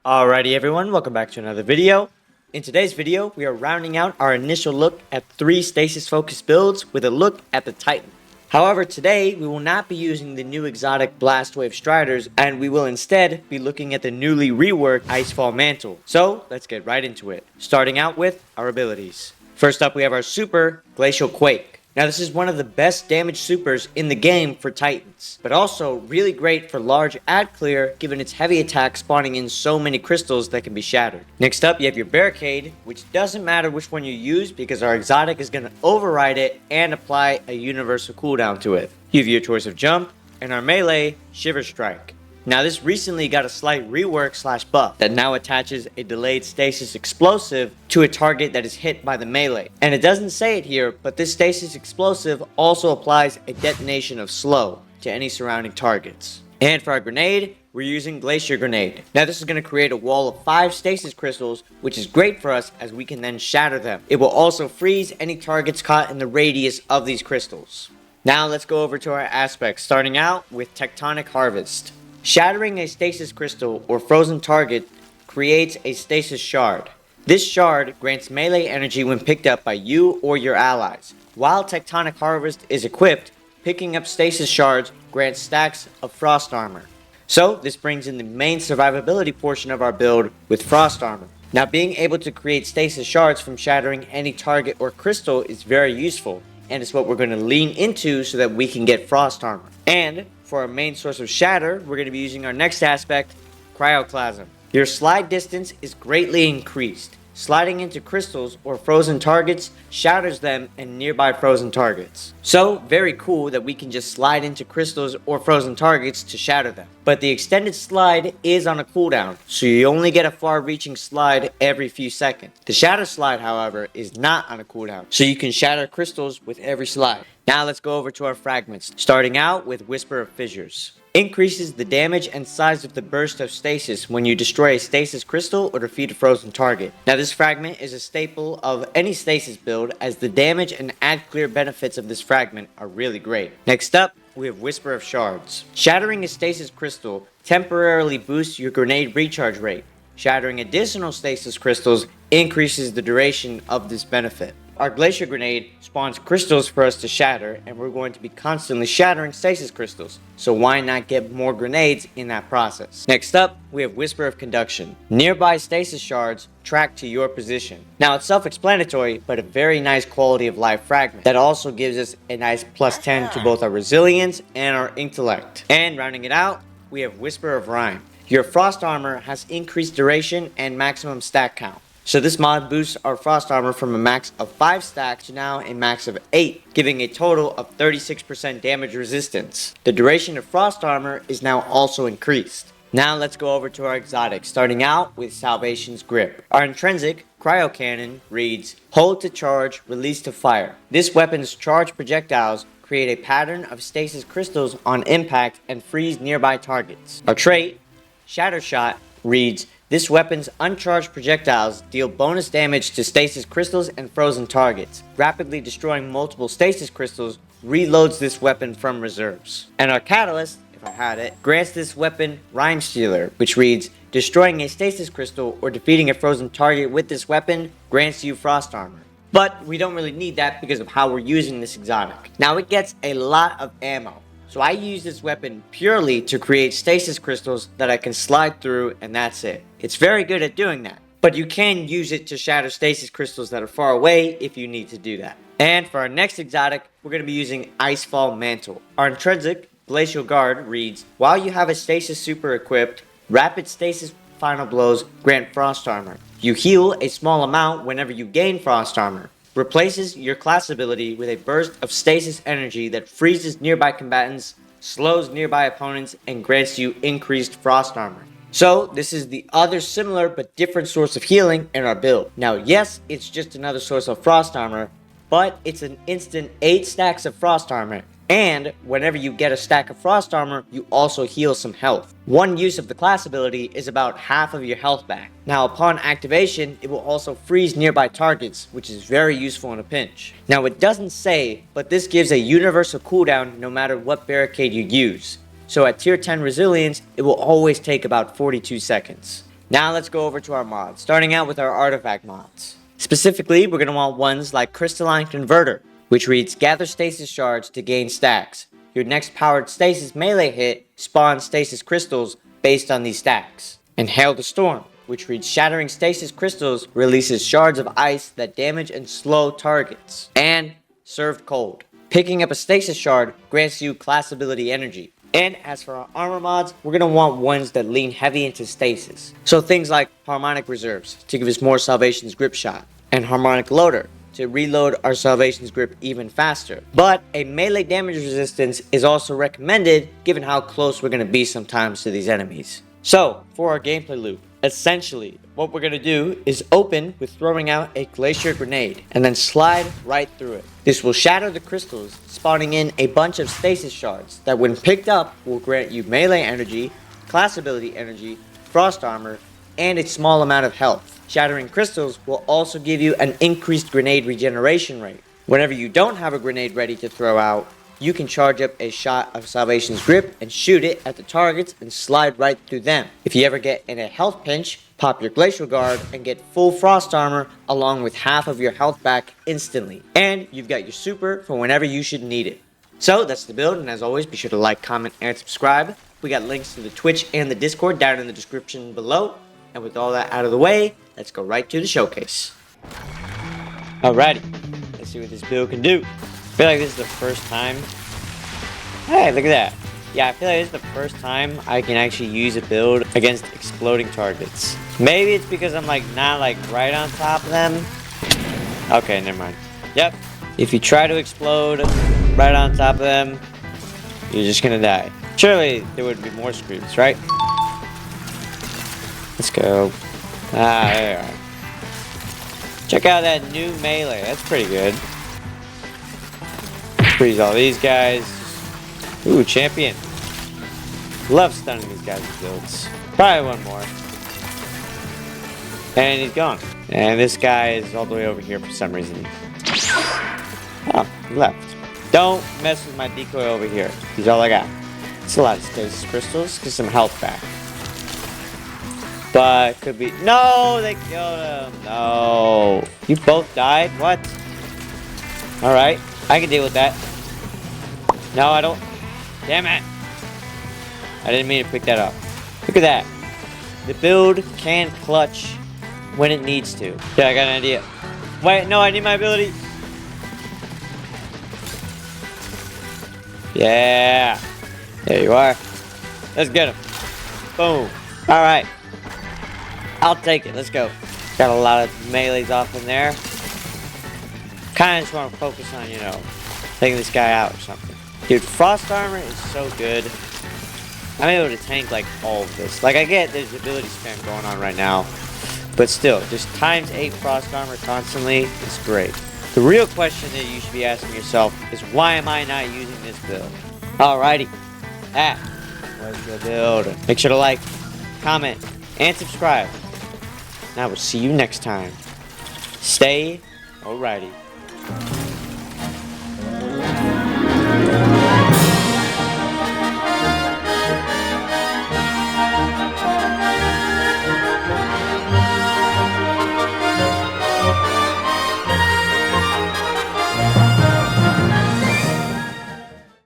Alrighty everyone, welcome back to another video. In today's video, we are rounding out our initial look at 3 stasis-focused builds with a look at the Titan. However, today we will not be using the new exotic Blastwave Striders, and we will instead be looking at the newly reworked Icefall Mantle. So, let's get right into it, starting out with our abilities. First up, we have our super, Glacial Quake. Now this is one of the best damage supers in the game for Titans, but also really great for large ad clear given its heavy attack spawning in so many crystals that can be shattered. Next up, you have your Barricade, which doesn't matter which one you use because our exotic is going to override it and apply a universal cooldown to it. You have your choice of Jump, and our melee, Shiver Strike. Now this recently got a slight rework / buff that now attaches a delayed stasis explosive to a target that is hit by the melee. And it doesn't say it here, but this stasis explosive also applies a detonation of slow to any surrounding targets. And for our grenade, we're using Glacier Grenade. Now this is going to create a wall of 5 stasis crystals, which is great for us as we can then shatter them. It will also freeze any targets caught in the radius of these crystals. Now let's go over to our aspects, starting out with Tectonic Harvest. Shattering a stasis crystal or frozen target creates a stasis shard. This shard grants melee energy when picked up by you or your allies. While Tectonic Harvest is equipped, picking up stasis shards grants stacks of frost armor. So this brings in the main survivability portion of our build with frost armor. Now being able to create stasis shards from shattering any target or crystal is very useful, and it's what we're going to lean into so that we can get frost armor. And for our main source of shatter, we're going to be using our next aspect, Cryoclasm. Your slide distance is greatly increased. Sliding into crystals or frozen targets shatters them and nearby frozen targets. So, very cool that we can just slide into crystals or frozen targets to shatter them. But the extended slide is on a cooldown, so you only get a far-reaching slide every few seconds. The shatter slide, however, is not on a cooldown, so you can shatter crystals with every slide. Now let's go over to our fragments, starting out with Whisper of Fissures. Increases the damage and size of the burst of stasis when you destroy a stasis crystal or defeat a frozen target. Now this fragment is a staple of any stasis build as the damage and ad clear benefits of this fragment are really great. Next up, we have Whisper of Shards. Shattering a stasis crystal temporarily boosts your grenade recharge rate. Shattering additional stasis crystals increases the duration of this benefit. Our Glacier Grenade spawns crystals for us to shatter, and we're going to be constantly shattering stasis crystals, so why not get more grenades in that process? Next up, we have Whisper of Conduction. Nearby stasis shards track to your position. Now it's self-explanatory, but a very nice quality of life fragment that also gives us a nice +10 to both our resilience and our intellect. And rounding it out, we have Whisper of Rime. Your frost armor has increased duration and maximum stack count. So this mod boosts our frost armor from a max of 5 stacks to now a max of 8, giving a total of 36% damage resistance. The duration of frost armor is now also increased. Now let's go over to our exotic, starting out with Salvation's Grip. Our intrinsic, Cryo Cannon, reads, Hold to charge, release to fire. This weapon's charged projectiles create a pattern of stasis crystals on impact and freeze nearby targets. Our trait, Shatter Shot, reads, This weapon's uncharged projectiles deal bonus damage to stasis crystals and frozen targets. Rapidly destroying multiple stasis crystals reloads this weapon from reserves. And our catalyst, if I had it, grants this weapon Rime Stealer, which reads, Destroying a stasis crystal or defeating a frozen target with this weapon grants you frost armor. But we don't really need that because of how we're using this exotic. Now it gets a lot of ammo. So I use this weapon purely to create stasis crystals that I can slide through, and that's it. It's very good at doing that. But you can use it to shatter stasis crystals that are far away if you need to do that. And for our next exotic, we're going to be using Icefall Mantle. Our intrinsic, Glacial Guard, reads, While you have a stasis super equipped, rapid stasis final blows grant frost armor. You heal a small amount whenever you gain frost armor. Replaces your class ability with a burst of stasis energy that freezes nearby combatants, slows nearby opponents, and grants you increased frost armor. So this is the other similar but different source of healing in our build. Now yes, it's just another source of frost armor, but it's an instant 8 stacks of frost armor. And whenever you get a stack of frost armor, you also heal some health. One use of the class ability is about half of your health back. Now upon activation, it will also freeze nearby targets, which is very useful in a pinch. Now it doesn't say, but this gives a universal cooldown no matter what barricade you use. So at tier 10 resilience, it will always take about 42 seconds. Now let's go over to our mods, starting out with our artifact mods. Specifically, we're going to want ones like Crystalline Converter, which reads gather stasis shards to gain stacks. Your next powered stasis melee hit spawns stasis crystals based on these stacks. And Hail the Storm, which reads shattering stasis crystals releases shards of ice that damage and slow targets. And Served Cold. Picking up a stasis shard grants you class ability energy. And as for our armor mods, we're going to want ones that lean heavy into stasis. So things like Harmonic Reserves to give us more Salvation's Grip shot, and Harmonic Loader to reload our Salvation's Grip even faster. But a melee damage resistance is also recommended given how close we're going to be sometimes to these enemies. So, for our gameplay loop, essentially, what we're going to do is open with throwing out a Glacier Grenade, and then slide right through it. This will shatter the crystals, spawning in a bunch of stasis shards that when picked up will grant you melee energy, class ability energy, frost armor, and a small amount of health. Shattering crystals will also give you an increased grenade regeneration rate. Whenever you don't have a grenade ready to throw out, you can charge up a shot of Salvation's Grip and shoot it at the targets and slide right through them. If you ever get in a health pinch, pop your Glacial Guard and get full frost armor along with half of your health back instantly. And you've got your super for whenever you should need it. So that's the build, and as always, be sure to like, comment, and subscribe. We got links to the Twitch and the Discord down in the description below. And with all that out of the way, let's go right to the showcase. Alrighty, let's see what this build can do. I feel like this is the first time. Hey, look at that. Yeah, I feel like this is the first time I can actually use a build against exploding targets. Maybe it's because I'm not right on top of them. Okay, never mind. Yep. If you try to explode right on top of them, you're just gonna die. Surely there would be more screams, right? Let's go. Ah, there you are. Check out that new melee. That's pretty good. Freeze all these guys. Ooh, champion. Love stunning these guys with builds. Probably one more. And he's gone. And this guy is all the way over here for some reason. Oh, he left. Don't mess with my decoy over here. He's all I got. It's a lot of stasis crystals. Get some health back. But could be. No, they killed him. No. You both died? What? Alright. I can deal with that. No, I don't. Damn it. I didn't mean to pick that up. Look at that. The build can clutch when it needs to. Yeah, I got an idea. Wait, no, I need my ability. Yeah. There you are. Let's get him. Boom. Alright. I'll take it. Let's go. Got a lot of melees off in there. Kind of just want to focus on, taking this guy out or something. Dude, frost armor is so good. I'm able to tank all of this. I get there's ability spam going on right now, but still, just times 8 frost armor constantly is great. The real question that you should be asking yourself is why am I not using this build? Alrighty, that was the build. Make sure to like, comment, and subscribe. And I will see you next time. Stay alrighty.